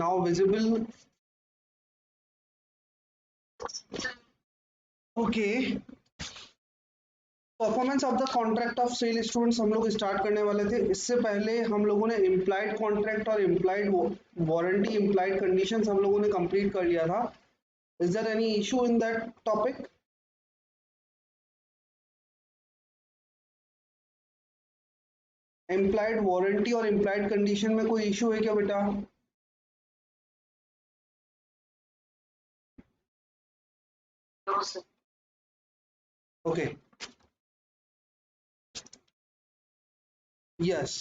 Now visible. Okay. Performance of the contract of sale students हम लोग start करने वाले थे। इससे पहले हम लोगों ने इम्प्लाइड कॉन्ट्रैक्ट और इम्प्लाइड वारंटी इम्प्लाइड कंडीशंस हम लोगों ने कंप्लीट कर लिया था। Is there any issue in that topic? Implied warranty और इम्प्लाइड कंडीशन में कोई इशू है क्या बेटा? Okay, yes.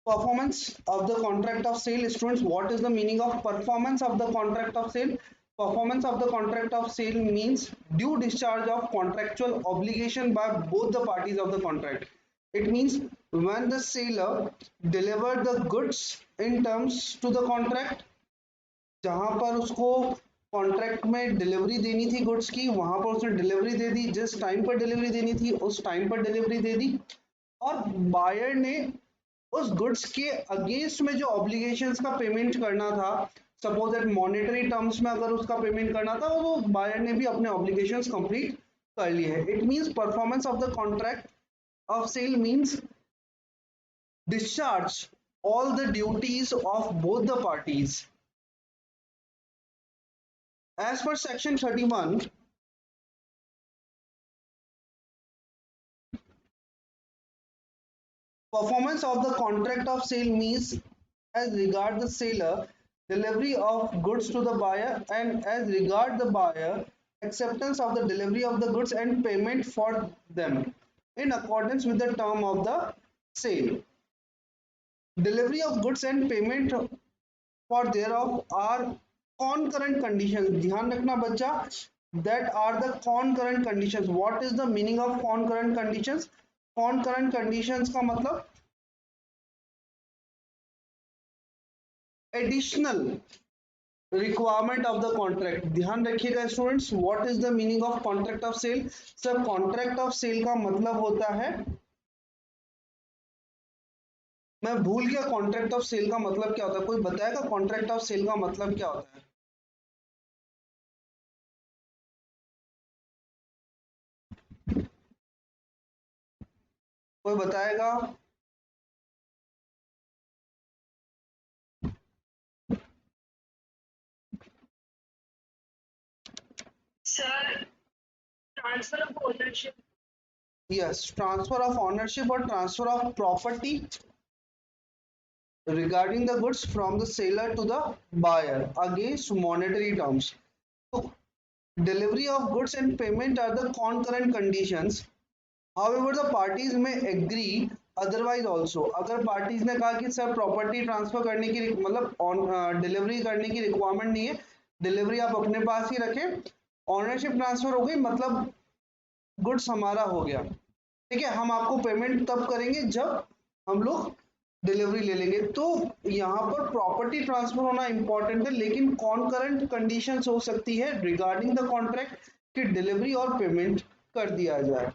Performance of the contract of sale students, what is the meaning of performance of the contract of sale? Performance of the contract of sale means due discharge of contractual obligation by both the parties of the contract. It means when the seller delivered the goods in terms to the contract, जहां पर उसको contract में delivery देनी थी goods की, वहां पर उसने डिलीवरी दे दी, जिस टाइम पर डिलीवरी देनी थी उस टाइम पर डिलीवरी दे दी, और बायर ने उस गुड्स के अगेंस्ट में जो ऑब्लिगेशंस का पेमेंट करना था, सपोज दैट मॉनेटरी टर्म्स में अगर उसका पेमेंट करना था, वो बायर ने भी अपने ऑब्लिगेशंस कंप्लीट कर लिए हैं। It means performance of the contract of sale means discharge all the duties of both the parties. As per section 31, performance of the contract of sale means as regard the seller, delivery of goods to the buyer, and as regard the buyer, acceptance of the delivery of the goods and payment for them in accordance with the term of the sale. Delivery of goods and payment for thereof are concurrent conditions. ध्यान रखना बच्चा, that are the concurrent conditions. What is the meaning of concurrent conditions? Concurrent conditions का मतलब additional requirement of the contract. ध्यान रखिएगा students, what is the meaning of contract of sale? Sir contract of sale का मतलब होता है, मैं भूल गया कॉन्ट्रैक्ट ऑफ सेल का मतलब क्या होता है, कोई बताएगा कॉन्ट्रैक्ट ऑफ सेल का मतलब क्या होता है? कोई बताएगा? Sir transfer of ownership. Yes, transfer of ownership और transfer of property regarding the goods from the seller to the buyer against monetary terms. So, delivery of goods and payment are the concurrent conditions. However, the parties may agree otherwise also. अगर parties ने कहा कि sir property transfer करने की मतलब delivery करने की requirement नहीं है, डिलीवरी आप अपने पास ही रखें, ऑनरशिप ट्रांसफर हो गई, मतलब गुड्स हमारा हो गया, ठीक है, हम आपको पेमेंट तब करेंगे जब हम लोग डिलीवरी ले लेंगे। तो यहाँ पर प्रॉपर्टी ट्रांसफर होना इंपॉर्टेंट है, लेकिन कॉन्करेंट कंडीशंस हो सकती है रिगार्डिंग द कॉन्ट्रैक्ट कि डिलीवरी और पेमेंट कर दिया जाए।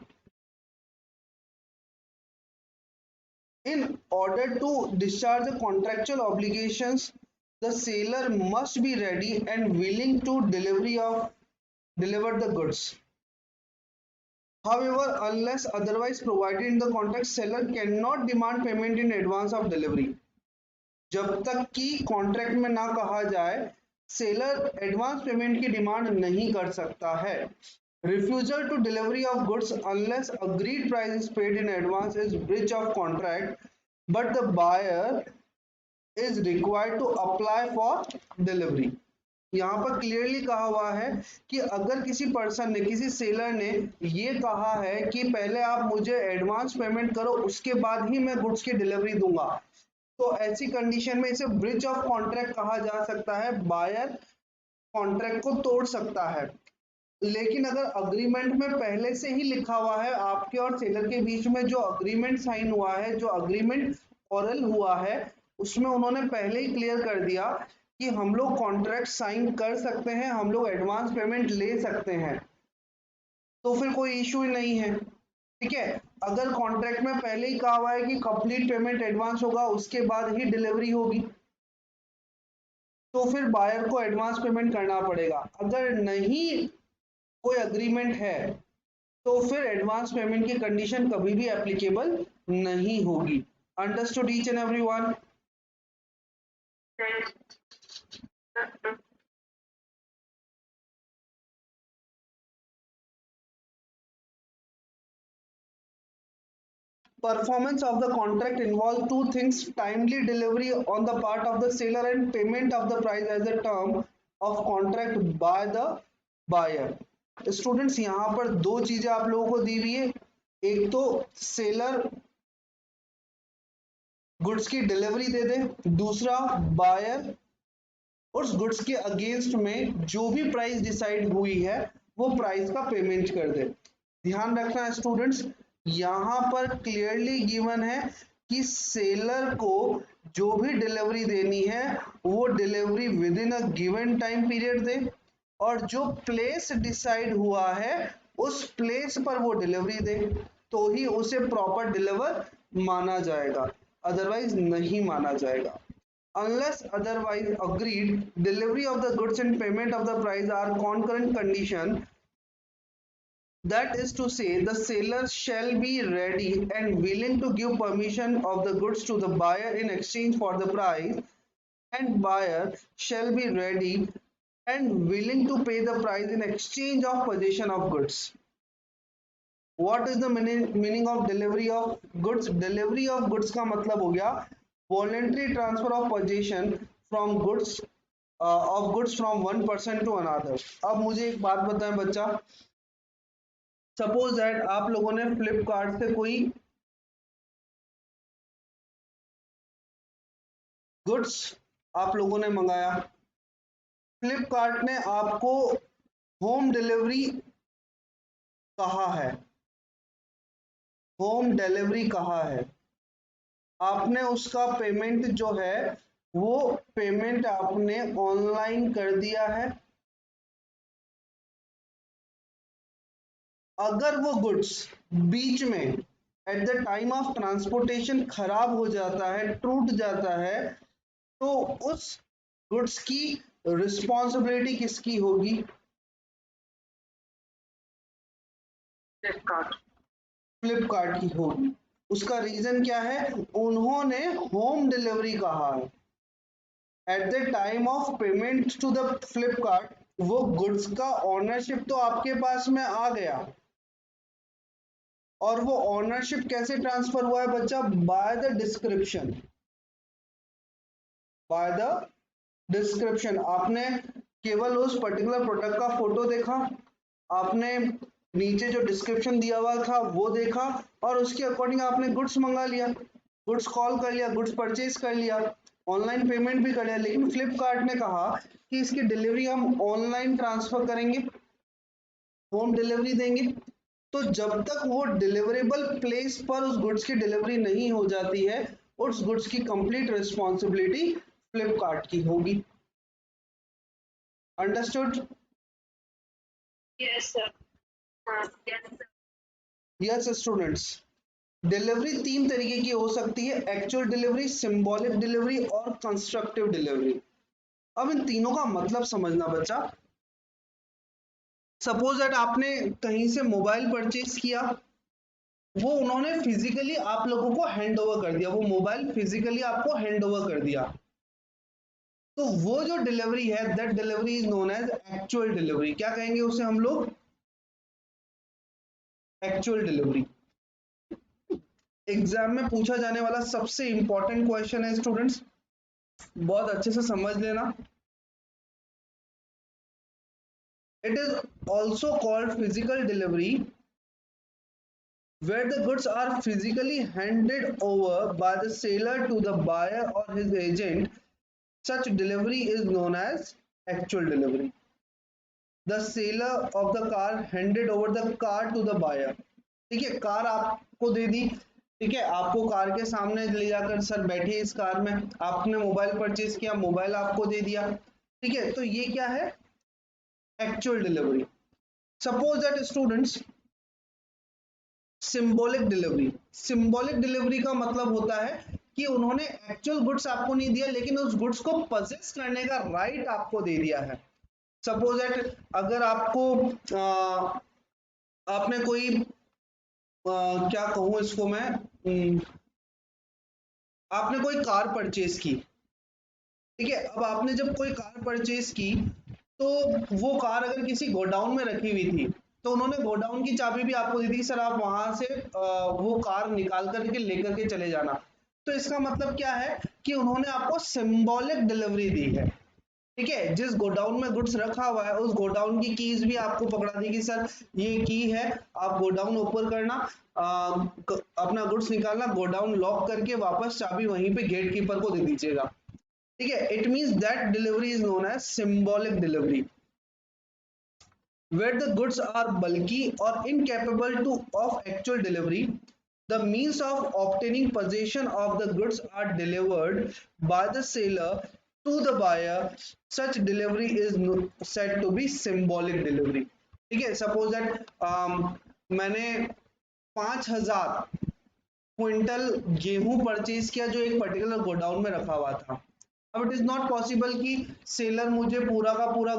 In order to discharge the contractual obligations, the seller must be ready and willing to deliver the goods. However, unless otherwise provided in the contract, seller cannot demand payment in advance of delivery. जब तक कि contract में ना कहा जाए, seller advance payment की demand नहीं कर सकता है। Refusal to delivery of goods unless agreed price is paid in advance is breach of contract, but the buyer is required to apply for delivery. यहाँ पर क्लियरली कहा हुआ है कि अगर किसी पर्सन ने, किसी सेलर ने ये कहा है कि पहले आप मुझे एडवांस पेमेंट करो, उसके बाद ही मैं गुड्स की डिलीवरी दूंगा, तो ऐसी कंडीशन में इसे ब्रिज ऑफ कॉन्ट्रैक्ट कहा जा सकता है। बायर कॉन्ट्रैक्ट को तोड़ सकता है। लेकिन अगर अग्रीमेंट में पहले से ही लिखा हुआ है, आपके और सेलर के बीच में जो अग्रीमेंट साइन हुआ है, जो अग्रीमेंट ऑरल हुआ है, उसमें उन्होंने पहले ही क्लियर कर दिया कि हम लोग कॉन्ट्रैक्ट साइन कर सकते हैं, हम लोग एडवांस पेमेंट ले सकते हैं, तो फिर कोई इशू नहीं है, ठीक है। अगर कॉन्ट्रैक्ट में पहले ही कहा हुआ है कि कंप्लीट पेमेंट एडवांस होगा, उसके बाद ही डिलीवरी होगी, तो फिर बायर को एडवांस पेमेंट करना पड़ेगा। अगर नहीं कोई अग्रीमेंट है तो फिर एडवांस पेमेंट की कंडीशन कभी भी एप्लीकेबल नहीं होगी। Understood each and everyone? Performance of the contract involves two things: timely delivery on the part of the seller and payment of the price as a term of contract by the buyer. Students यहाँ पर दो चीजें आप लोगों को दी हुई है। एक तो सेलर गुड्स की डिलीवरी दे दे, दूसरा बायर उस गुड्स के अगेंस्ट में जो भी प्राइस डिसाइड हुई है वो प्राइस का पेमेंट कर दे। ध्यान रखना है स्टूडेंट्स, यहाँ पर क्लियरली गिवन है कि सेलर को जो भी डिलीवरी देनी है वो delivery within a given time period दे, और जो प्लेस डिसाइड हुआ है उस प्लेस पर वो डिलीवरी दे, तो ही उसे प्रॉपर डिलीवर माना जाएगा, अदरवाइज नहीं माना जाएगा। Unless otherwise agreed, delivery of the goods and payment of the price are concurrent condition. That is to say, the seller shall be ready and willing to give permission of the goods to the buyer in exchange for the price, and buyer shall be ready and willing to pay the price in exchange of possession of goods. What is the meaning of delivery of goods? Delivery of goods का मतलब हो गया voluntary transfer of possession from goods of goods from one person to another. अब मुझे एक बात बताएं बच्चा, सपोज दैट आप लोगों ने फ्लिपकार्ट से कोई गुड्स आप लोगों ने मंगाया, फ्लिपकार्ट ने आपको होम डिलीवरी कहा है, होम डिलीवरी कहा है, आपने उसका पेमेंट जो है वो पेमेंट आपने ऑनलाइन कर दिया है। अगर वो गुड्स बीच में eight the time of transportation खराब हो जाता है, टूट जाता है, तो उस गुड्स की रिस्पॉन्सिबिलिटी किसकी होगी? फ्लिपकार्ट की होगी। उसका रीजन क्या है? उन्होंने होम डिलीवरी कहा है। At the time of payment to the Flipkart वो गुड्स का ऑनरशिप तो आपके पास में आ गया, और वो ऑनरशिप कैसे ट्रांसफर हुआ है बच्चा? By the description. By the description, आपने केवल उस पर्टिकुलर प्रोडक्ट का फोटो देखा, आपने नीचे जो डिस्क्रिप्शन दिया हुआ था वो देखा, और उसके अकॉर्डिंग आपने गुड्स मंगा लिया, गुड्स कॉल कर लिया, गुड्स परचेज कर लिया, ऑनलाइन पेमेंट भी कर लिया। लेकिन फ्लिपकार्ट ने कहा कि इसकी डिलीवरी हम ऑनलाइन ट्रांसफर करेंगे, होम डिलीवरी देंगे। तो जब तक वो डिलीवरेबल प्लेस पर उस गुड्स की डिलीवरी नहीं हो जाती है, उस गुड्स की कंप्लीट रिस्पॉन्सिबिलिटी फ्लिपकार्ट की होगी। Understood? Yes, sir. Yes, sir. Yes students, delivery तीन तरीके की हो सकती है: एक्चुअल डिलीवरी, सिंबॉलिक डिलीवरी और कंस्ट्रक्टिव डिलीवरी। अब इन तीनों का मतलब समझना बच्चा। सपोज दैट आपने कहीं से मोबाइल परचेज किया, वो उन्होंने फिजिकली आप लोगों को हैंड ओवर कर दिया, वो मोबाइल फिजिकली आपको हैंड ओवर कर दिया, तो वो जो डिलीवरी है that delivery is known as actual delivery. क्या कहेंगे उसे हम लोग? Actual delivery. एग्जाम में पूछा जाने वाला सबसे इंपॉर्टेंट क्वेश्चन है स्टूडेंट्स, बहुत अच्छे से समझ लेना। It is also called physical delivery, where the goods are physically handed over by the seller to the buyer or his agent. Such delivery is known as actual delivery. The seller of the car handed over the car to the buyer. ठीक है, car आपको दे दी, ठीक है, आपको car के सामने ले जाकर सर बैठिए इस कार में, आपने मोबाइल परचेज किया, मोबाइल आपको दे दिया, ठीक है, तो ये क्या है? Actual delivery. Suppose that students, symbolic delivery. Symbolic delivery का मतलब होता है कि उन्होंने एक्चुअल गुड्स आपको नहीं दिया, लेकिन उस गुड्स को पजेस करने का राइट आपको दे दिया है। सपोज दैट अगर आपको आपने कोई क्या कहूँ इसको मैं, आपने कोई कार परचेज की, ठीक है। अब आपने जब कोई कार परचेज की, तो वो कार अगर किसी गोडाउन में रखी हुई थी, तो उन्होंने गोडाउन की चाबी भी आपको दी थी, सर आप वहां से वो कार निकाल करके लेकर के चले जाना। तो इसका मतलब क्या है कि उन्होंने आपको सिंबॉलिक डिलीवरी दी है, ठीक है। जिस गोडाउन में गुड्स रखा हुआ है उस गोडाउन की कीज भी आपको पकड़ा दी कि सर ये की है, आप गोडाउन ओपन करना, अपना गुड्स निकालना, गोडाउन लॉक करके वापस चाबी वहीं पे गेट कीपर को दे दीजिएगा, ठीक है। It means that delivery is known as symbolic delivery, where the goods are bulky or incapable to of actual delivery. The means of obtaining possession of the goods are delivered by the seller to the buyer. Such delivery is said to be symbolic delivery, ठीक है। Suppose that मैंने 5,000 quintal गेहूं purchase किया जो एक particular godown में रखा हुआ था। अब इट इज नॉट पॉसिबल कि सेलर मुझे पूरा का पूरा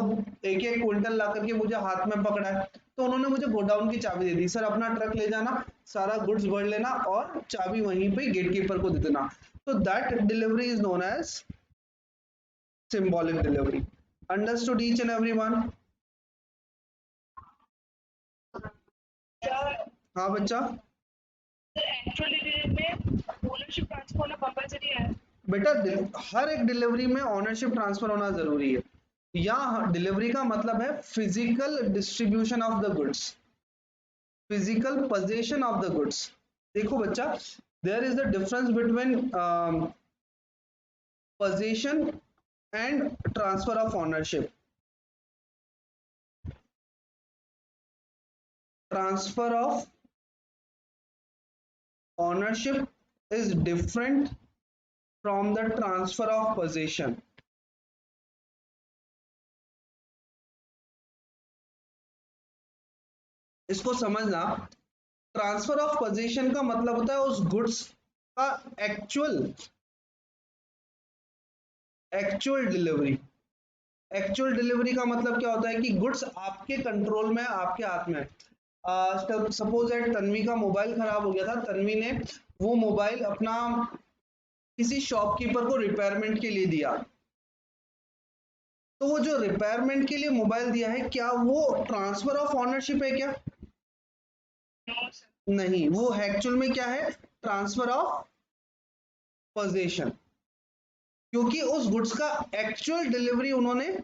एक एक क्विंटल ला करके मुझे हाथ में पकड़ाए, तो उन्होंने मुझे गोडाउन की चाबी दे दी, सर अपना ट्रक ले जाना, सारा गुड्स भर लेना और चाबी वहीं पे गेट कीपर को दे देना। तो that delivery is known as symbolic delivery. Understood each and everyone? हाँ बच्चा। एक्चुअल डिलीवरी में ओनरशिप ट्रांसफर होना कंपलसरी है? बेटा हर एक डिलीवरी में ओनरशिप ट्रांसफर होना जरूरी है। या डिलीवरी का मतलब है physical distribution of the goods, physical possession of the goods. देखो बच्चा, there is the difference between possession and transfer of ownership. Transfer of ownership is different from the transfer of possession. इसको समझना, transfer of position का मतलब होता है उस goods का actual actual delivery. Actual delivery का मतलब क्या होता है कि गुड्स आपके कंट्रोल में, आपके हाथ में। सपोज दैट तन्वी का मोबाइल खराब हो गया था, तन्वी ने वो मोबाइल अपना किसी शॉपकीपर को रिपेयरमेंट के लिए दिया, तो वो जो रिपेयरमेंट के लिए मोबाइल दिया है, क्या वो ट्रांसफर ऑफ ऑनरशिप है क्या? नहीं, वो एक्चुअल में क्या है? ट्रांसफर ऑफ पोजीशन, क्योंकि उस गुड्स का एक्चुअल डिलीवरी उन्होंने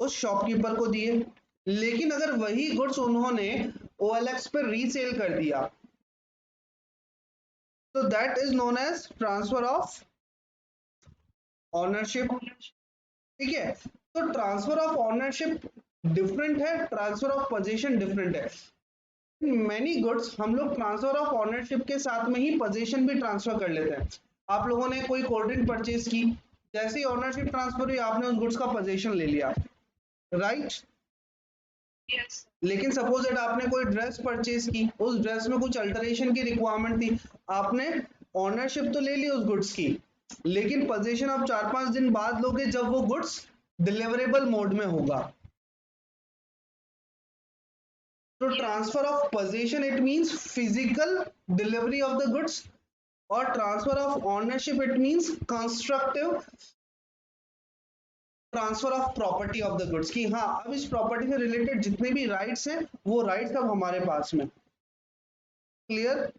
उस शॉपकीपर को दी है। लेकिन अगर वही गुड्स उन्होंने OLX पर रीसेल कर दिया, तो that is known as transfer of ownership, ठीक है। तो ट्रांसफर ऑफ ऑनरशिप डिफरेंट है, ट्रांसफर ऑफ पोजीशन डिफरेंट है। मैनी गुड्स हम लोग ट्रांसफर ऑफ ऑनरशिप के साथ में ही पोजीशन भी ट्रांसफर कर लेते हैं। आप लोगों ने कोई कोल्ड ड्रिंक परचेज की, जैसे ही ऑनरशिप ट्रांसफर हुई आपने उस गुड्स का पोजीशन ले लिया, राइट? यस। लेकिन सपोज दैट आपने कोई ड्रेस परचेज की, उस ड्रेस में कुछ अल्टरेशन की रिक्वायरमेंट थी, आपने ऑनरशिप तो ले ली उस गुड्स की, लेकिन पोजीशन आप 4-5 दिन बाद लोगे जब वो गुड्स डिलीवरेबल मोड में होगा। तो transfer of possession it means physical delivery of the goods, और transfer of ownership it means constructive transfer of property of the goods, कि हाँ अब इस प्रॉपर्टी से रिलेटेड जितने भी राइट्स हैं वो राइट्स अब हमारे पास में। Clear?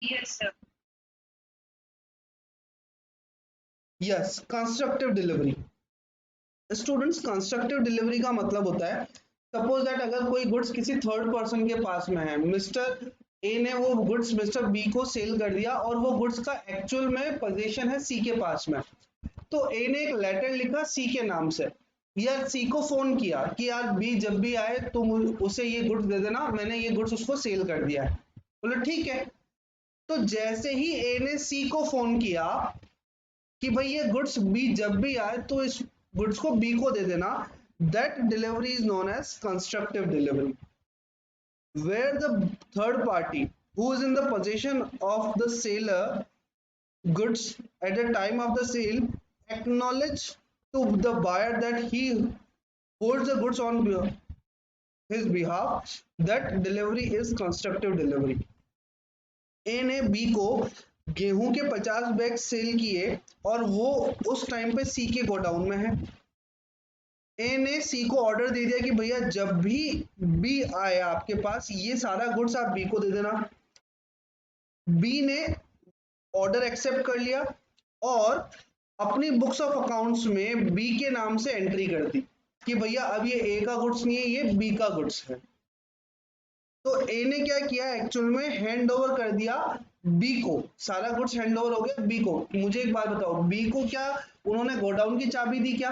Yes sir. Yes, constructive delivery. Students, constructive delivery का मतलब होता है, सपोज दैट अगर कोई गुड्स किसी थर्ड पर्सन के पास में है, मिस्टर ए ने वो गुड्स मिस्टर बी को सेल कर दिया और वो गुड्स का एक्चुअल में पोजीशन है सी के पास में, तो ए ने एक लेटर लिखा सी के नाम से, या सी को फोन किया कि यार बी जब भी आए तुम उसे ये गुड्स दे देना, मैंने ये गुड्स उसको सेल कर दिया है। बोले ठीक है। तो जैसे ही ए ने सी को फोन किया कि भाई ये गुड्स बी जब भी आए तो इस गुड्स को बी को दे देना, that delivery is known as constructive delivery, where the third party who is in the possession of the seller goods at the time of the sale, acknowledge to the buyer that he holds the goods on his behalf, that delivery is constructive delivery. ए ने B को गेहूं के 50 bag cell किए और वो उस time पे सी के गोडाउन में है। ए ने सी को ऑर्डर दे दिया कि भैया जब भी बी आए आपके पास ये सारा गुड्स आप बी को दे देना। बी ने ऑर्डर एक्सेप्ट कर लिया और अपनी बुक्स ऑफ अकाउंट्स में बी के नाम से एंट्री कर दी कि भैया अब ये ए का गुड्स नहीं है, ये बी का गुड्स है। तो ए ने क्या किया, एक्चुअल में हैंड ओवर कर दिया बी को, सारा गुड्स हैंड ओवर हो गया बी को। मुझे एक बात बताओ, बी को क्या उन्होंने गोडाउन की चाबी दी क्या?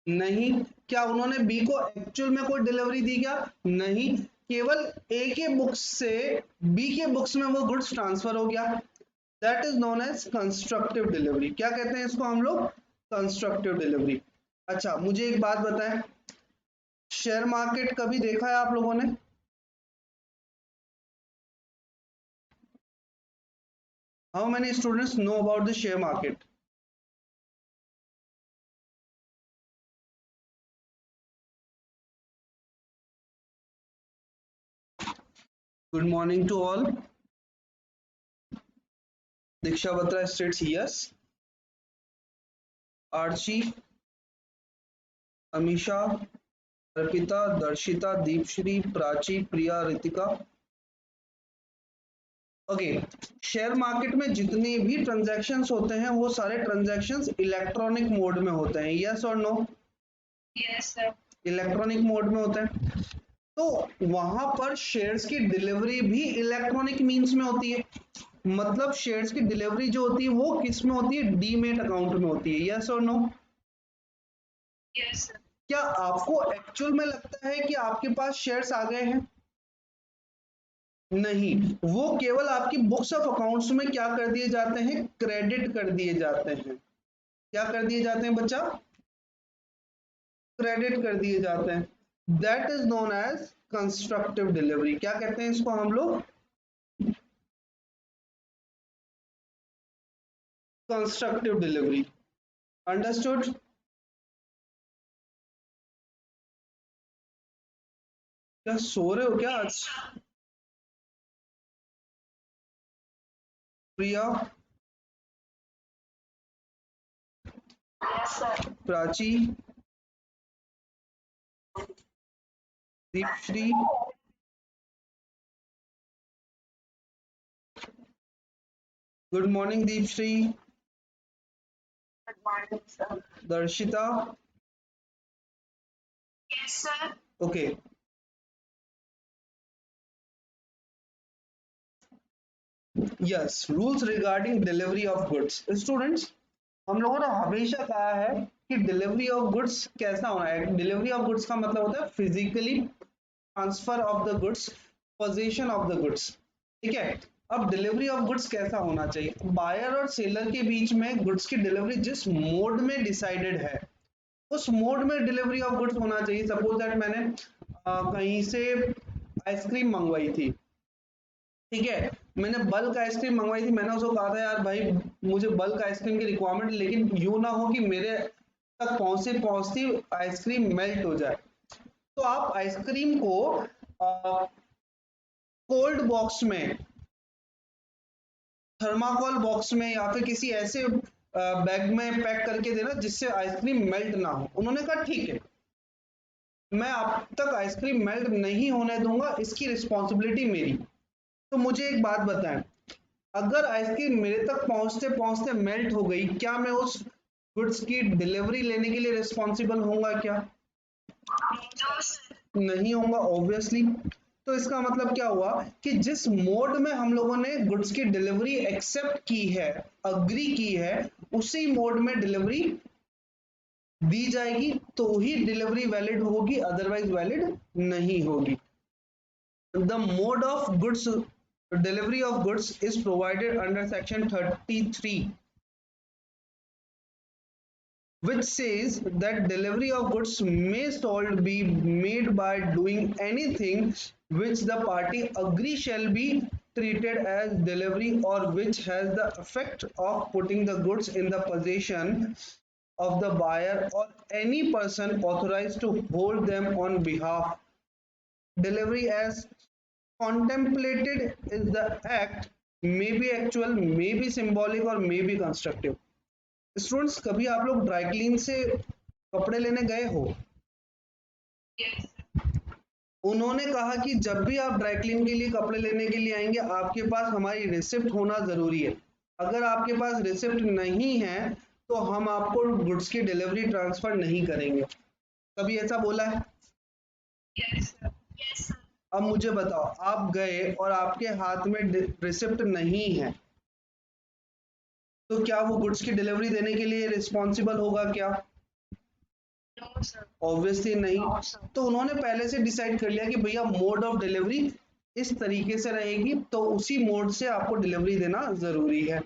नहीं। क्या उन्होंने बी को एक्चुअल में कोई डिलीवरी दी क्या? नहीं। केवल ए के बुक्स से बी के बुक्स में वो गुड्स ट्रांसफर हो गया। That is known as constructive delivery. क्या कहते हैं इसको हम लोग? Constructive delivery. अच्छा, मुझे एक बात बताएं, शेयर मार्केट कभी देखा है आप लोगों ने? How many students know about the share market? Good morning to all. Diksha Batra states yes. Archi, Amisha, Arpita, Darshita, Deepshree, Prachi, Priya, Ritika. Okay, share market में जितने भी ट्रांजैक्शंस होते हैं वो सारे ट्रांजैक्शंस इलेक्ट्रॉनिक मोड में होते हैं, यस और no? Yes sir. Electronic mode में होते हैं। तो वहां पर शेयर्स की डिलीवरी भी इलेक्ट्रॉनिक मींस में होती है। मतलब शेयर्स की डिलीवरी जो होती है वो किस में होती है? डीमेट अकाउंट में होती है, यस और नो? Yes sir. क्या आपको एक्चुअल में लगता है कि आपके पास शेयर्स आ गए हैं? नहीं, वो केवल आपकी बुक्स ऑफ अकाउंट्स में क्या कर दिए जाते हैं? क्रेडिट कर दिए जाते हैं। क्या कर दिए जाते हैं बच्चा? क्रेडिट कर दिए जाते हैं। That is known as constructive delivery. क्या कहते हैं इसको हम लोग? Constructive delivery. अंडरस्टूड? क्या सो रहे हो क्या आज? Priya, yes sir. Prachi, Deepshri, good morning Deepshri, good morning sir. Darshita. Yes sir. Okay, yes, rules regarding delivery of goods. Students, हम लोगों ने हमेशा कहा है कि डिलीवरी ऑफ गुड्स कैसा होना है। डिलीवरी ऑफ गुड्स का मतलब होता है physically transfer of the goods, position of the goods. ठीक है, अब डिलीवरी ऑफ गुड्स कैसा होना चाहिए? बायर और सेलर के बीच में गुड्स की डिलीवरी जिस मोड में डिसाइडेड है उस मोड में डिलीवरी ऑफ गुड्स होना चाहिए। सपोज दैट मैंने कहीं से आइसक्रीम मंगवाई थी, ठीक है, मैंने बल्क आइसक्रीम मंगवाई थी। मैंने उसको कहा था यार भाई मुझे बल्क आइसक्रीम की रिक्वायरमेंट, लेकिन यूं ना हो कि मेरे तक पहुंचते पहुंचती आइसक्रीम मेल्ट हो जाए। तो आप आइसक्रीम को कोल्ड बॉक्स में, थर्माकोल बॉक्स में या फिर किसी ऐसे बैग में पैक करके देना जिससे आइसक्रीम मेल्ट ना हो। उन्होंने कहा ठीक है, मैं अब तक आइसक्रीम मेल्ट नहीं होने दूंगा, इसकी रिस्पॉन्सिबिलिटी मेरी। तो मुझे एक बात बताएं, अगर आइसक्रीम मेरे तक पहुंचते पहुंचते मेल्ट हो गई, क्या मैं उस गुड्स की डिलीवरी लेने के लिए रिस्पॉन्सिबल होऊंगा क्या? नहीं होगा ऑब्वियसली। तो इसका मतलब क्या हुआ कि जिस मोड में हम लोगों ने गुड्स की डिलीवरी एक्सेप्ट की है, अग्री की है, उसी मोड में डिलीवरी दी जाएगी तो ही डिलीवरी वैलिड होगी, अदरवाइज वैलिड नहीं होगी। The mode of goods delivery of goods is provided under section 33, which says that delivery of goods may sold be made by doing anything which the party agree shall be treated as delivery or which has the effect of putting the goods in the possession of the buyer or any person authorized to hold them on behalf. Delivery as contemplated is the act, may be actual, may be symbolic और may be constructive. Students, कभी आप लोग dry clean से कपड़े लेने गए हो? Yes. उन्होंने कहा कि जब भी आप ड्राई क्लीन के लिए कपड़े लेने के लिए आएंगे आपके पास हमारी रिसिप्ट होना जरूरी है। अगर आपके पास रिसिप्ट नहीं है तो हम आपको गुड्स की डिलीवरी ट्रांसफर नहीं करेंगे। कभी ऐसा बोला है? Yes, sir. Yes, sir. अब मुझे बताओ, आप गए और आपके हाथ में रिसिप्ट नहीं है तो क्या वो गुड्स की डिलीवरी देने के लिए रिस्पॉन्सिबल होगा क्या? No, sir. ऑब्वियसली नहीं। No, sir. तो उन्होंने पहले से डिसाइड कर लिया कि भैया मोड ऑफ डिलीवरी इस तरीके से रहेगी, तो उसी मोड से आपको डिलीवरी देना जरूरी है।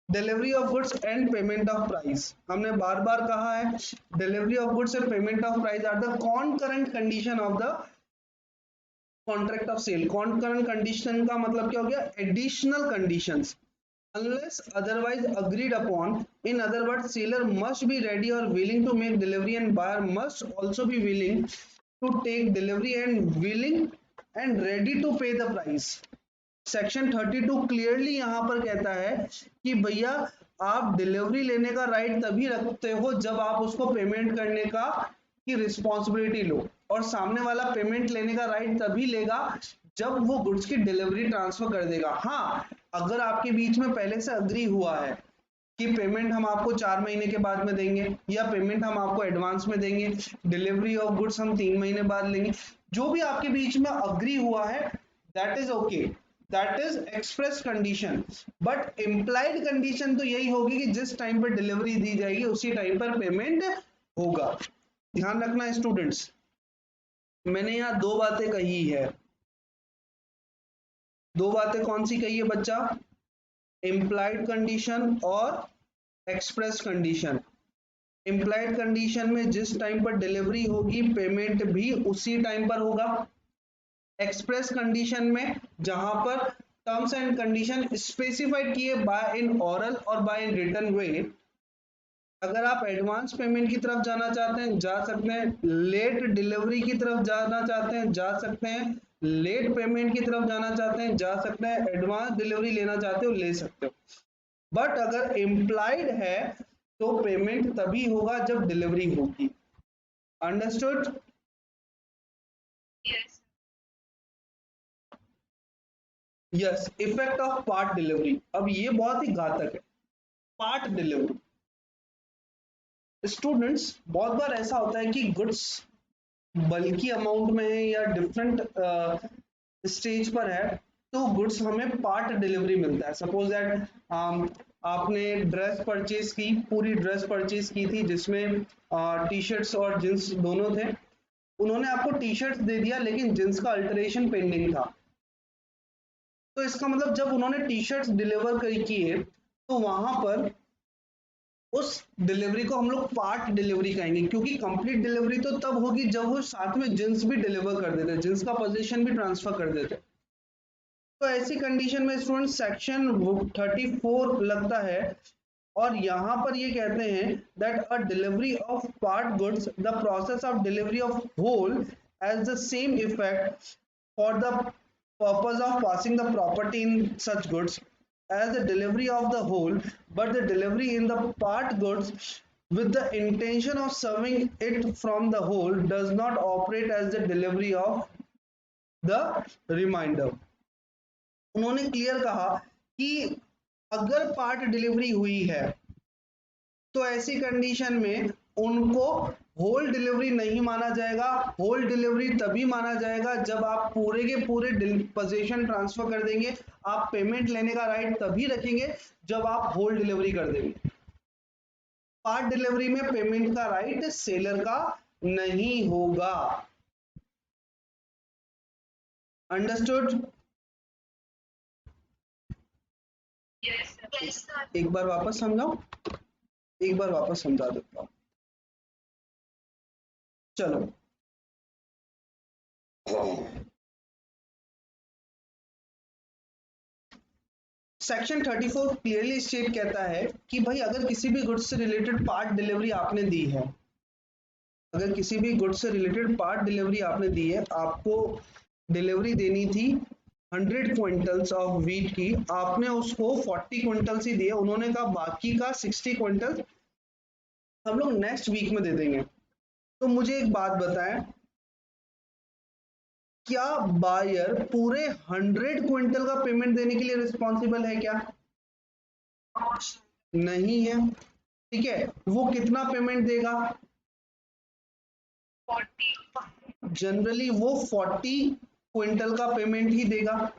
Delivery of goods and payment of price, हमने बार बार कहा है delivery of goods and payment of price are the concurrent condition of the contract of sale. Concurrent condition का मतलब क्या हो गया? Additional conditions unless otherwise agreed upon. In other words, seller must be ready or willing to make delivery and buyer must also be willing to take delivery and willing and ready to pay the price. Section 32 clearly यहाँ पर कहता है कि भैया आप delivery लेने का right तभी रखते हो जब आप उसको पेमेंट करने का की रिस्पॉन्सिबिलिटी लो, और सामने वाला पेमेंट लेने का राइट तभी लेगा जब वो गुड्स की डिलीवरी ट्रांसफर कर देगा। हाँ, अगर आपके बीच में पहले से अग्री हुआ है कि पेमेंट हम आपको 4 महीने के बाद में देंगे या पेमेंट हम आपको एडवांस में देंगे, डिलीवरी ऑफ गुड्स हम 3 महीने बाद लेंगे, जो भी आपके बीच में अग्री हुआ है that is okay, that is express condition. But implied condition तो यही होगी कि जिस टाइम पर डिलीवरी दी जाएगी उसी टाइम पर पेमेंट होगा। ध्यान रखना स्टूडेंट्स, मैंने यहाँ दो बातें कही है। दो बातें कौन सी कही है बच्चा? इम्प्लाइड कंडीशन और एक्सप्रेस कंडीशन। इम्प्लाइड कंडीशन में जिस टाइम पर डिलीवरी होगी पेमेंट भी उसी टाइम पर होगा। एक्सप्रेस कंडीशन में जहां पर टर्म्स एंड कंडीशन स्पेसिफाइड किए बाय इन ओरल और बाय इन रिटन वे, अगर आप एडवांस पेमेंट की तरफ जाना चाहते हैं जा सकते हैं, लेट डिलीवरी की तरफ जाना चाहते हैं जा सकते हैं, लेट पेमेंट की तरफ जाना चाहते हैं जा सकते हैं, एडवांस डिलीवरी लेना चाहते हो ले सकते हो। बट अगर इम्प्लाइड है तो पेमेंट तभी होगा जब डिलीवरी होगी। Understood? Yes. Yes. Effect of part delivery, अब ये बहुत ही घातक है। पार्ट डिलीवरी स्टूडेंट्स, बहुत बार ऐसा होता है कि गुड्स बल्कि अमाउंट में है या डिफरेंट स्टेज पर है तो गुड्स हमें पार्ट डिलीवरी मिलता है। सपोज दैट आपने ड्रेस परचेज की, पूरी ड्रेस परचेज की थी जिसमें टी शर्ट्स और जींस दोनों थे, उन्होंने आपको टी शर्ट्स दे दिया लेकिन जींस का अल्टरेशन पेंडिंग था। तो इसका मतलब जब उन्होंने टी शर्ट्स डिलीवर किए तो वहां पर उस डिलीवरी को हम लोग पार्ट डिलीवरी कहेंगे, क्योंकि कंप्लीट डिलीवरी तो तब होगी जब वो साथ में जींस भी डिलीवर कर देते, जींस का पोजीशन भी ट्रांसफर कर देते। तो ऐसी कंडीशन में स्टूडेंट सेक्शन 34 लगता है और यहां पर ये कहते हैं that a delivery of part goods the process of delivery of whole has the same effect for the purpose of passing the property in such goods as the delivery of the whole, but the delivery in the part goods with the intention of serving it from the whole does not operate as the delivery of the remainder. उन्होंने clear कहा कि अगर part delivery हुई है तो ऐसी condition में उनको होल डिलीवरी नहीं माना जाएगा। होल डिलीवरी तभी माना जाएगा जब आप पूरे के पूरे पोजीशन ट्रांसफर कर देंगे। आप पेमेंट लेने का राइट तभी रखेंगे जब आप होल डिलीवरी कर देंगे। पार्ट डिलीवरी में पेमेंट का राइट सेलर का नहीं होगा। Understood? Yes, sir. Yes, sir. एक बार वापस समझाओ, एक बार वापस समझा देता हूं। चलो, सेक्शन 34 क्लियरली स्टेट कहता है कि भाई अगर किसी भी गुड्स से रिलेटेड पार्ट डिलीवरी आपने दी है, अगर किसी भी गुड्स से रिलेटेड पार्ट डिलीवरी आपने दी है, आपको डिलीवरी देनी थी 100 क्विंटल्स ऑफ वीट की, आपने उसको 40 क्विंटल्स ही दिए, उन्होंने कहा बाकी का 60 क्विंटल हम लोग नेक्स्ट वीक में दे देंगे। तो मुझे एक बात बताएं, क्या बायर पूरे 100 क्विंटल का पेमेंट देने के लिए रिस्पॉन्सिबल है क्या? नहीं है। ठीक है, वो कितना पेमेंट देगा? 40। जनरली वो 40 क्विंटल का पेमेंट ही देगा।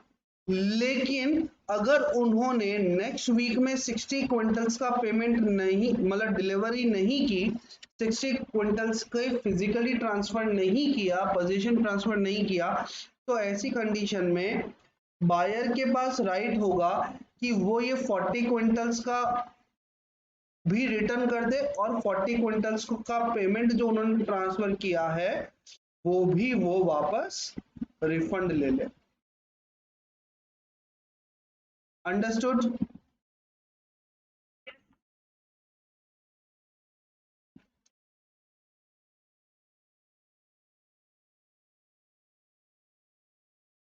लेकिन अगर उन्होंने नेक्स्ट वीक में 60 क्विंटल्स का पेमेंट नहीं, मतलब डिलीवरी नहीं की, 60 क्विंटल्स के फिजिकली ट्रांसफर नहीं किया, पोजीशन ट्रांसफर नहीं किया, तो ऐसी कंडीशन में बायर के पास राइट होगा कि वो ये 40 क्विंटल्स का भी रिटर्न कर दे और 40 क्विंटल्स का पेमेंट जो उन्होंने ट्रांसफर किया है वो भी वो वापस रिफंड ले ले। Understood?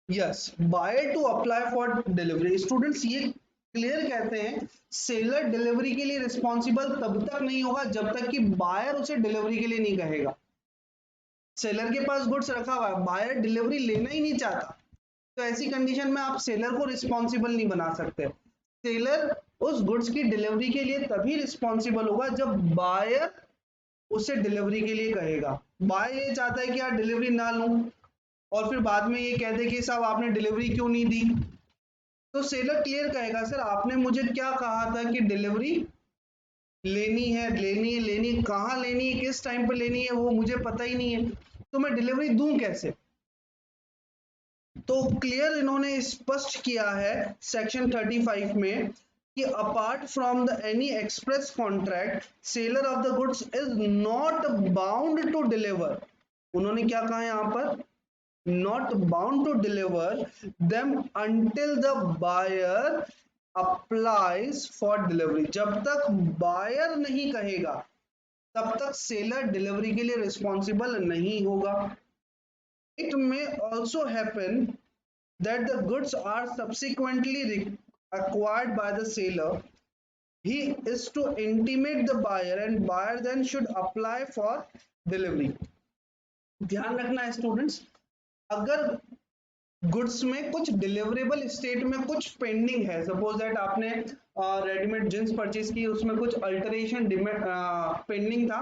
Yes, buyer to apply for delivery. Students ये क्लियर कहते हैं सेलर डिलीवरी के लिए रिस्पॉन्सिबल तब तक नहीं होगा जब तक कि बायर उसे डिलीवरी के लिए नहीं कहेगा। सेलर के पास गुड्स रखा हुआ है, बायर डिलीवरी लेना ही नहीं चाहता, तो ऐसी कंडीशन में आप सेलर को रिस्पॉन्सिबल नहीं बना सकते। सेलर उस गुड्स की डिलीवरी के लिए तभी रिस्पॉन्सिबल होगा जब बायर उसे डिलीवरी के लिए कहेगा। बायर ये चाहता है कि यार डिलीवरी ना लूं और फिर बाद में ये कह दे कि साहब आपने डिलीवरी क्यों नहीं दी, तो सेलर क्लियर कहेगा सर आपने मुझे क्या कहा था कि डिलीवरी लेनी है, लेनी है, लेनी है, कहाँ लेनी है, किस टाइम पे लेनी है, वो मुझे पता ही नहीं है, तो मैं डिलीवरी दूं कैसे? तो क्लियर इन्होंने स्पष्ट किया है सेक्शन 35 में कि apart from the any express contract seller of the goods is not bound to deliver. उन्होंने क्या कहा यहां पर? not bound to deliver them until the buyer applies for delivery। जब तक बायर नहीं कहेगा तब तक सेलर डिलीवरी के लिए रिस्पॉन्सिबल नहीं होगा। It may also happen that the goods are subsequently acquired by the seller. He is to intimate the buyer and buyer then should apply for delivery। ध्यान रखना है स्टूडेंट्स, अगर गुड्स में कुछ डिलीवरेबल स्टेट में कुछ पेंडिंग है, suppose that आपने रेडीमेड जींस परचेज की, उसमें कुछ अल्टरेशन पेंडिंग था,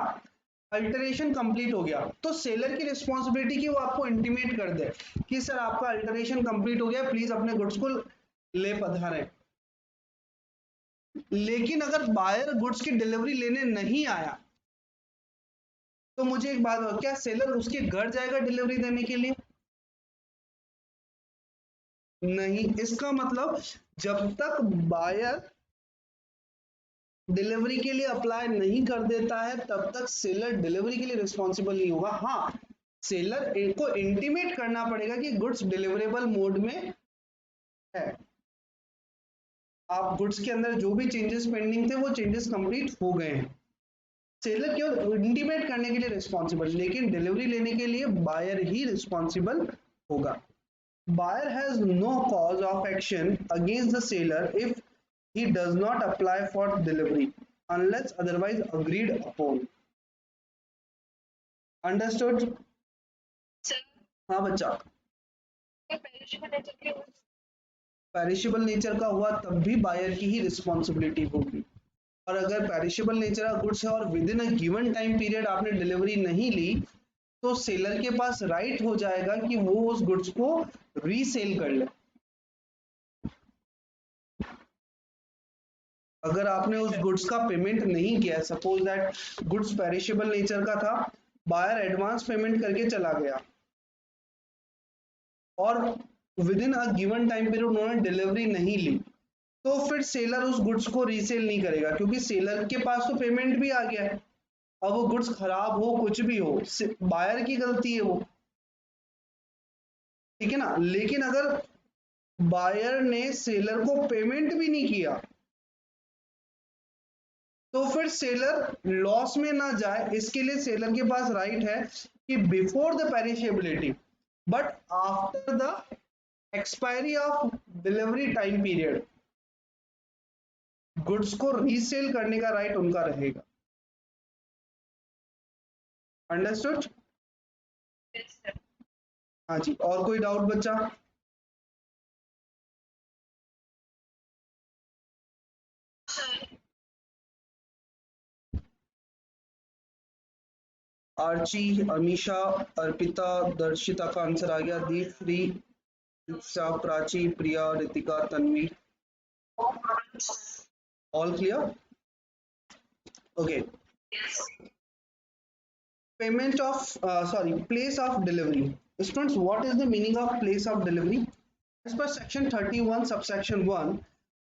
अल्टरेशन कंप्लीट हो गया, तो सेलर की रिस्पॉन्सिबिलिटी की वो आपको इंटीमेट कर दे कि सर आपका अल्टरेशन कंप्लीट हो गया, प्लीज अपने गुड्स को ले पधारें। लेकिन अगर बायर गुड्स की डिलीवरी लेने नहीं आया तो मुझे एक बात हो, क्या सेलर उसके घर जाएगा डिलीवरी देने के लिए? नहीं। इसका मतलब जब तक बायर डिलीवरी के लिए अप्लाई नहीं कर देता है तब तक सेलर डिलीवरी के लिए रिस्पॉन्सिबल नहीं होगा। हाँ, सेलर को इंटीमेट करना पड़ेगा कि गुड्स डिलीवरेबल मोड में है, आप गुड्स के अंदर जो भी चेंजेस पेंडिंग थे वो चेंजेस कंप्लीट हो गए हैं, सेलर केवल इंटीमेट करने के लिए रिस्पॉन्सिबल, लेकिन डिलीवरी लेने के लिए बायर ही रिस्पॉन्सिबल होगा। Buyer has no cause of action against the seller if he does not apply for delivery unless otherwise agreed upon। Understood? Sir हाँ बच्चा, पेरिशेबल नेचर के पेरिशेबल नेचर का हुआ तब भी बायर की ही रिस्पॉन्सिबिलिटी होगी, और अगर पेरिशेबल नेचर का गुड्स है और with in a given time period आपने डिलीवरी नहीं ली तो सेलर के पास राइट हो जाएगा कि वो उस गुड्स को रीसेल कर ले। अगर आपने उस गुड्स का पेमेंट नहीं किया, suppose that goods perishable nature का था, बायर एडवांस पेमेंट करके चला गया और with in a given time period उन्होंने डिलीवरी नहीं ली, तो फिर सेलर उस गुड्स को रीसेल नहीं करेगा क्योंकि सेलर के पास तो पेमेंट भी आ गया है। अब वो गुड्स खराब हो कुछ भी हो, बायर की गलती है वो, ठीक है ना। लेकिन अगर बायर ने सेलर को पेमेंट भी नहीं किया, तो फिर सेलर लॉस में ना जाए इसके लिए सेलर के पास राइट है कि before the perishability but after the expiry of delivery time period goods को रीसेल करने का राइट उनका रहेगा। अंडरस्टूड? Yes, sir. हाँ जी, और कोई डाउट बच्चा? Sir, आर्ची, अमीशा, अर्पिता, दर्शिता का आंसर आ गया। दीप, फ्री, Diksha, Prachi, Priya, Ritika, Tanvi, all clear? Okay. yes. Payment of place of delivery. Students, what is the meaning of place of delivery? As per section 31 subsection 1,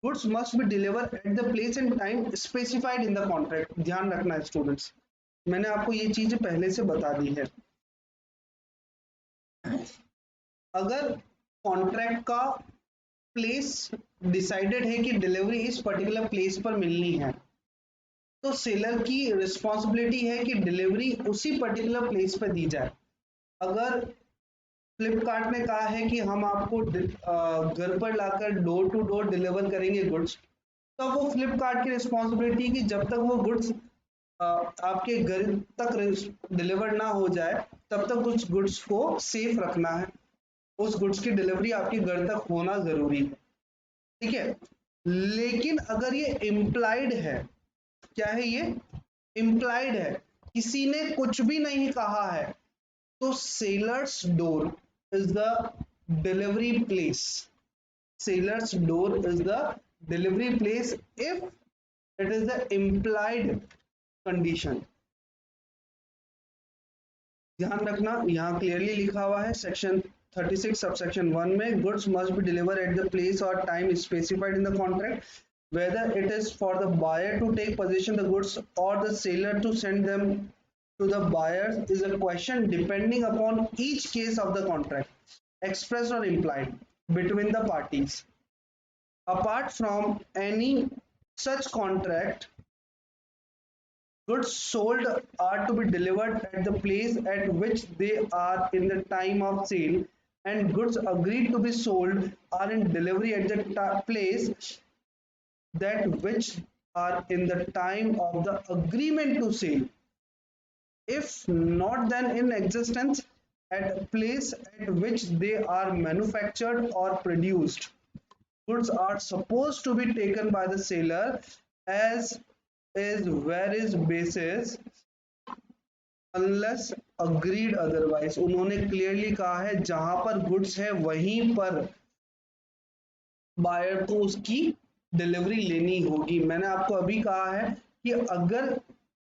goods must be delivered at the place and time specified in the contract. ध्यान रखना है students, मैंने आपको ये चीज पहले से बता दी है। अगर कॉन्ट्रैक्ट का प्लेस डिसाइडेड है कि डिलीवरी इस पर्टिकुलर प्लेस पर मिलनी है, तो सेलर की रिस्पॉन्सिबिलिटी है कि डिलीवरी उसी पर्टिकुलर प्लेस पे दी जाए। अगर फ्लिपकार्ट ने कहा है कि हम आपको घर पर लाकर डोर टू डोर डिलीवर करेंगे गुड्स, तो वो फ्लिपकार्ट की रिस्पॉन्सिबिलिटी है कि जब तक वो गुड्स आपके घर तक डिलीवर ना हो जाए तब तक उस गुड्स को सेफ रखना है, उस गुड्स की डिलीवरी आपके घर तक होना जरूरी है। ठीक है, लेकिन अगर ये इम्प्लाइड है, क्या है ये? इम्प्लाइड है, किसी ने कुछ भी नहीं कहा है, तो sellers door is the delivery place. Sellers door is the delivery place if it is the implied condition. ध्यान रखना, यहाँ क्लियरली लिखा हुआ है सेक्शन 36 सबसेक्शन 1 में, goods must be deliver at the place और time specified in the contract whether it is for the buyer to take possession of the goods or the seller to send them to the buyers is a question depending upon each case of the contract, expressed or implied, between the parties. Apart from any such contract, goods sold are to be delivered at the place at which they are in the time of sale, and goods agreed to be sold are in delivery at the place that which are in the time of the agreement to sale, if not then in existence at a place at which they are manufactured or produced. Goods are supposed to be taken by the seller as is varies basis unless agreed otherwise. उन्होंने clearly कहा है जहां पर goods है वहीं पर buyer को उसकी डिलीवरी लेनी होगी। मैंने आपको अभी कहा है कि अगर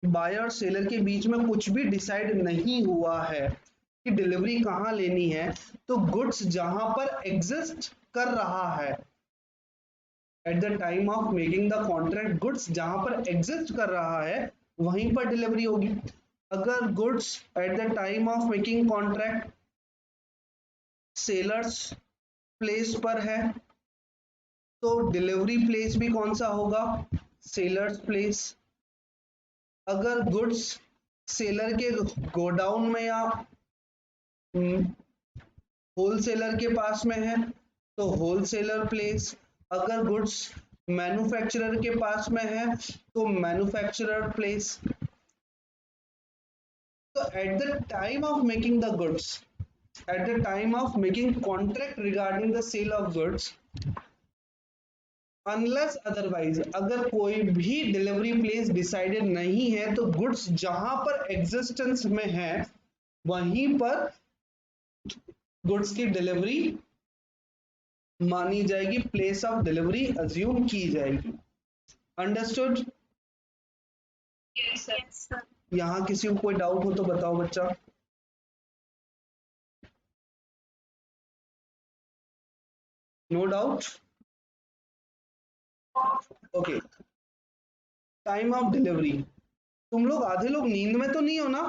बायर और सेलर के बीच में कुछ भी डिसाइड नहीं हुआ है कि डिलीवरी कहाँ लेनी है, तो गुड्स जहां पर एग्जिस्ट कर रहा है at the time of making the contract, goods जहां पर एग्जिस्ट कर रहा है वहीं पर डिलीवरी होगी। अगर goods at the time of making contract sellers place पर है, तो डिलीवरी प्लेस भी कौन सा होगा? Sellers place. अगर गुड्स सेलर के गोडाउन में या होलसेलर के पास में है तो होलसेलर प्लेस। अगर गुड्स मैन्युफैक्चरर के पास में है तो मैन्युफैक्चरर प्लेस। तो at the time of making the goods, at the time of making contract regarding the sale of goods, unless otherwise, अगर कोई भी डिलीवरी प्लेस डिसाइडेड नहीं है तो गुड्स जहां पर एग्जिस्टेंस में है वहीं पर गुड्स की डिलीवरी मानी जाएगी, प्लेस ऑफ डिलीवरी अज्यूम की जाएगी। Understood? Yes, sir. Yes, sir. यहां किसी को कोई डाउट हो तो बताओ बच्चा। No doubt? Okay. Time of delivery, तुम लोग आधे लोग नींद में तो नहीं हो ना?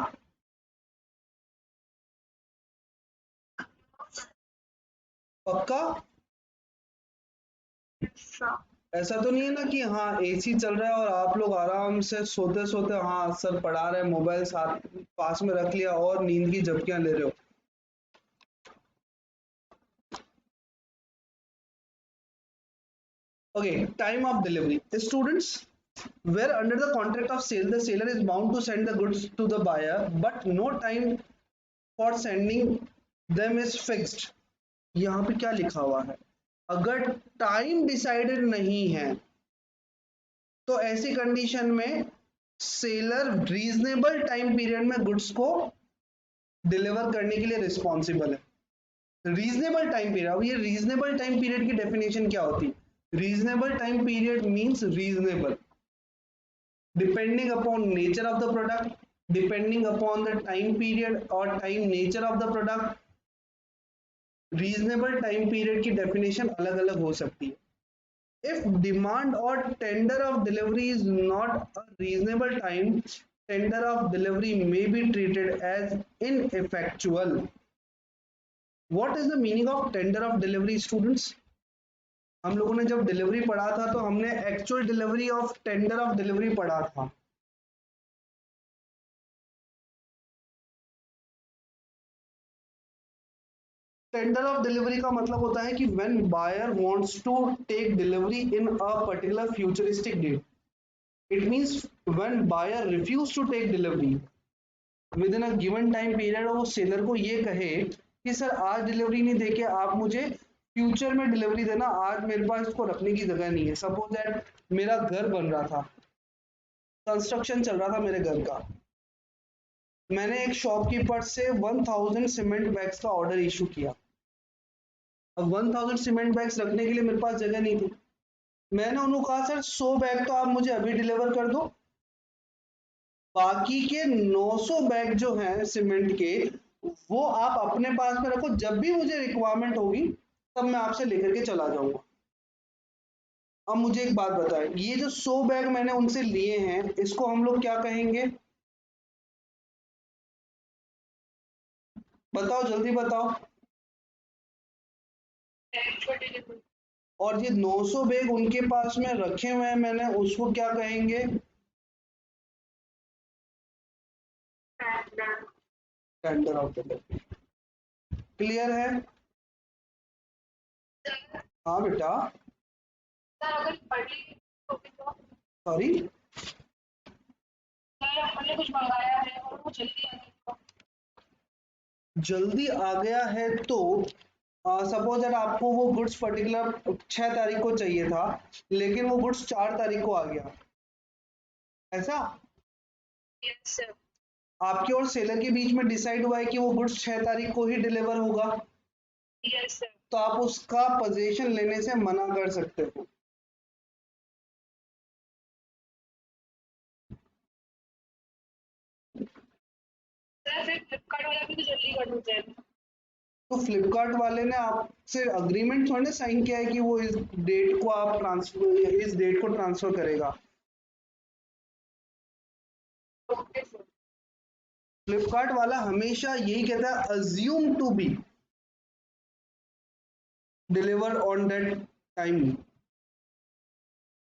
पक्का? sir. ऐसा तो नहीं है ना कि हाँ एसी चल रहा है और आप लोग आराम से सोते सोते, हाँ सर पढ़ा रहे हैं, मोबाइल साथ पास में रख लिया और नींद की झपकियां ले रहे हो। Okay, time of delivery. Students, where under the contract of sale, the seller is bound to send the goods to the buyer, but no time for sending them is fixed. यहाँ पे क्या लिखा हुआ है? अगर टाइम डिसाइडेड नहीं है तो ऐसी कंडीशन में सेलर रीजनेबल टाइम पीरियड में गुड्स को डिलीवर करने के लिए रिस्पॉन्सिबल है। रीजनेबल टाइम पीरियड, अब ये रीजनेबल टाइम पीरियड की डेफिनेशन क्या होती है? Reasonable time period means reasonable depending upon nature of the product, depending upon the time period or time nature of the product, reasonable time period की definition अलग अलग हो सकती है। If demand or tender of delivery is not a reasonable time, tender of delivery may be treated as ineffectual. What is the meaning of tender of delivery, students? हम लोगों ने जब डिलीवरी पढ़ा था तो हमने actual delivery of tender of delivery पढ़ा था। टेंडर ऑफ डिलीवरी का मतलब होता है कि when buyer wants to take delivery in a particular futuristic date, it means when buyer refuse to take delivery within a given time period, और वो seller को ये कहे कि सर आज डिलीवरी नहीं देके आप मुझे फ्यूचर में डिलीवरी देना, आज मेरे पास इसको रखने की जगह नहीं है। सपोज दैट मेरा घर बन रहा था, कंस्ट्रक्शन चल रहा था मेरे घर का, मैंने एक शॉपकीपर से 1000 सीमेंट बैग्स का ऑर्डर इशू किया। अब 1000 सीमेंट बैग्स रखने के लिए मेरे पास जगह नहीं थी। मैंने उन्होंने कहा सर 100 बैग तो आप मुझे अभी डिलीवर कर दो, बाकी के 900 बैग जो हैं सीमेंट के वो आप अपने पास में रखो, जब भी मुझे रिक्वायरमेंट होगी तब मैं आपसे लेकर के चला जाऊंगा। अब मुझे एक बात बताएं, ये जो 100 बैग मैंने उनसे लिए हैं इसको हम लोग क्या कहेंगे? बताओ जल्दी बताओ। Actual delivery. और ये 900 बैग उनके पास में रखे हुए हैं मैंने, उसको क्या कहेंगे? And tender of delivery. Clear है? sir, हाँ बेटा। अगर बड़ी होगी तो सॉरी, सर हमने कुछ मंगाया है और वो जल्दी आ गई तो जल्दी आ गया है तो सपोज दैट आपको वो गुड्स पर्टिकुलर 6 तारीख को चाहिए था लेकिन वो गुड्स 4 तारीख को आ गया, ऐसा यस सर। आपके और सेलर के बीच में डिसाइड हुआ है कि वो गुड्स 6 तारीख को ही डिलीवर होगा, यस सर। तो आप उसका पोजीशन लेने से मना कर सकते हो। सर फिर फ्लिपकार्ट वाला भी तो जल्दी कर देता है। तो फ्लिपकार्ट वाले ने आपसे अग्रीमेंट थोड़ी ना साइन किया है कि वो इस डेट को आप ट्रांसफर, इस डेट को ट्रांसफर करेगा। Okay sir. फ्लिपकार्ट वाला हमेशा यही कहता है assume to be deliver on that time,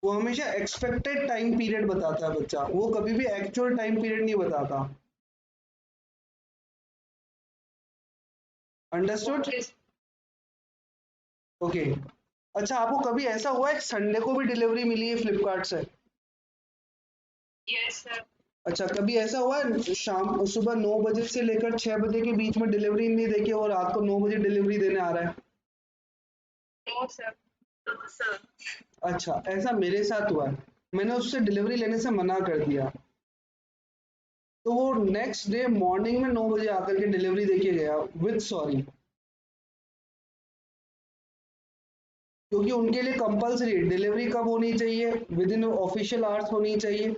वो हमेशा एक्सपेक्टेड टाइम पीरियड बताता है बच्चा, वो कभी भी एक्चुअल टाइम पीरियड नहीं बताता। अंडरस्टूड? Okay okay. अच्छा, आपको कभी ऐसा हुआ है संडे को भी डिलीवरी मिली है फ्लिपकार्ट से? Yes sir. अच्छा, कभी ऐसा हुआ है शाम सुबह 9 बजे से लेकर 6 बजे के बीच में डिलीवरी नहीं देके और रात को 9 बजे डिलीवरी देने आ रहा है? No sir. No sir. अच्छा, ऐसा मेरे साथ हुआ है, मैंने उससे डिलीवरी लेने से मना कर दिया तो वो नेक्स्ट डे मॉर्निंग में 9 बजे आकर के डिलीवरी देके गया विद सॉरी, क्योंकि उनके लिए कंपलसरी डिलीवरी कब होनी चाहिए, विद इन ऑफिशियल आवर्स होनी चाहिए,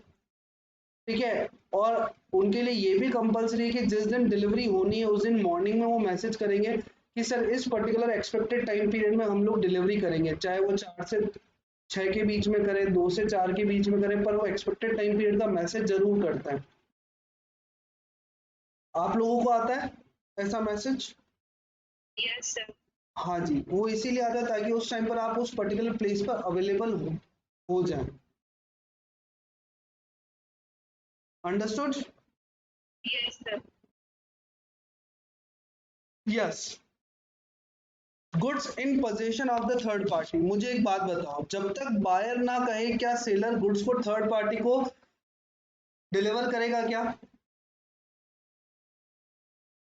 ठीक है। और उनके लिए ये भी कंपलसरी है कि जिस दिन डिलीवरी होनी है उस दिन मॉर्निंग में वो मैसेज करेंगे कि सर इस पर्टिकुलर एक्सपेक्टेड टाइम पीरियड में हम लोग डिलीवरी करेंगे, चाहे वो 4 से 6 के बीच में करें, 2 से 4 के बीच में करें, पर वो एक्सपेक्टेड टाइम पीरियड का मैसेज जरूर करता है। आप लोगों को आता है ऐसा मैसेज? Yes sir. हाँ जी, वो इसीलिए आता है ताकि उस टाइम पर आप उस पर्टिकुलर प्लेस पर अवेलेबल हो जाए। Understood? Yes, sir. Yes. Goods in position of the third party. मुझे एक बात बताओ, जब तक बायर ना कहे क्या सेलर गुड्स को थर्ड पार्टी को डिलीवर करेगा क्या?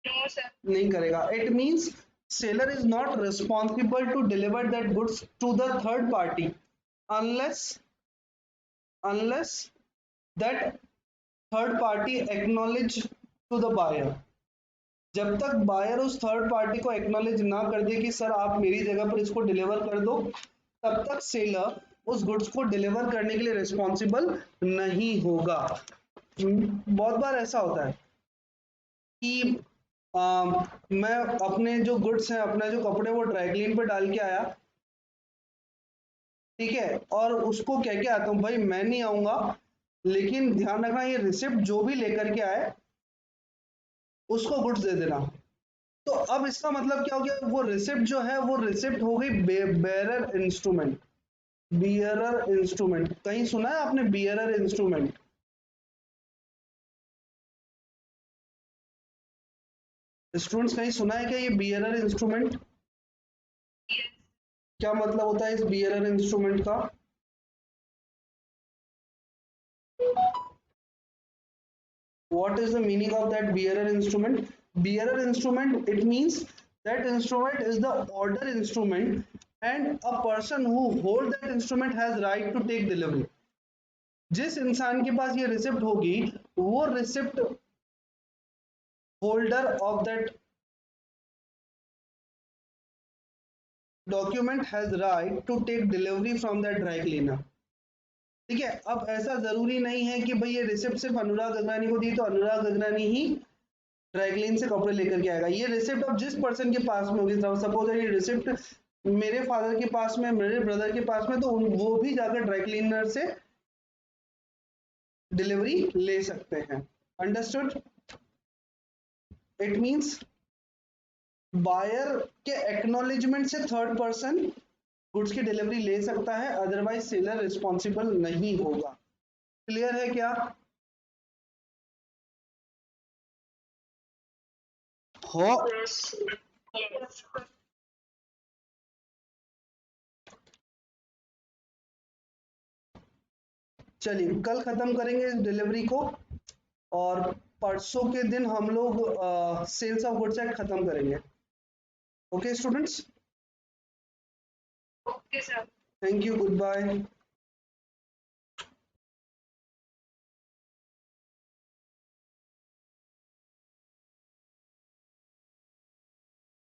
No, sir. नहीं करेगा। It means seller is not responsible to deliver that goods to the third party unless unless that third party acknowledge to the buyer. जब तक बायर उस third party को acknowledge ना कर दे कि सर आप मेरी जगह पर इसको डिलीवर कर दो, तब तक सेलर उस गुड्स को डिलीवर करने के लिए रिस्पॉन्सिबल नहीं होगा। बहुत बार ऐसा होता है कि मैं अपने जो गुड्स हैं, अपने जो कपड़े वो ड्राई क्लीन पे डाल के आया, ठीक है, और उसको कह के आता हूँ भाई मैं नहीं आऊंगा, लेकिन ध्यान रखना ये रिसिप्ट जो भी लेकर के आए उसको गुड्स दे देना। तो अब इसका मतलब क्या हो गया, वो रिसिप्ट जो है वो रिसिप्ट हो गई बेयरर इंस्ट्रूमेंट। बियरर इंस्ट्रूमेंट कहीं सुना है आपने? बियरर इंस्ट्रूमेंट स्टूडेंट्स कहीं सुना है क्या ये बियरर इंस्ट्रूमेंट? Yes. क्या मतलब होता है इस बियरर इंस्ट्रूमेंट का? What is the meaning of that bearer instrument? Bearer instrument, it means that instrument is the order instrument and a person who hold that instrument has right to take delivery. जिस इंसान के पास ये receipt होगी वो receipt holder of that document has right to take delivery from that dry cleaner. ठीक है, अब ऐसा जरूरी नहीं है कि भाई ये रिसिप्ट सिर्फ अनुराग अगरानी को दी तो अनुराग अगरानी ही ड्राई क्लीन से कपड़े लेकर के आएगा। ये रिसिप्ट अब जिस पर्सन के पास में होगी, सपोज ये रिसिप्ट मेरे फादर के पास में, मेरे ब्रदर के पास में, तो वो भी जाकर ड्राई क्लीनर से डिलीवरी ले सकते हैं। अंडरस्टूड? इट मींस बायर के एक्नॉलेजमेंट से थर्ड पर्सन गुड्स की डिलीवरी ले सकता है, अदरवाइज सेलर रिस्पॉन्सिबल नहीं होगा। क्लियर है क्या? हो Yes. Yes. चलिए कल खत्म करेंगे इस डिलीवरी को, और परसों के दिन हम लोग सेल्स ऑफ गुड्स एक्ट खत्म करेंगे। Okay students, Okay, sir. Thank you, good bye.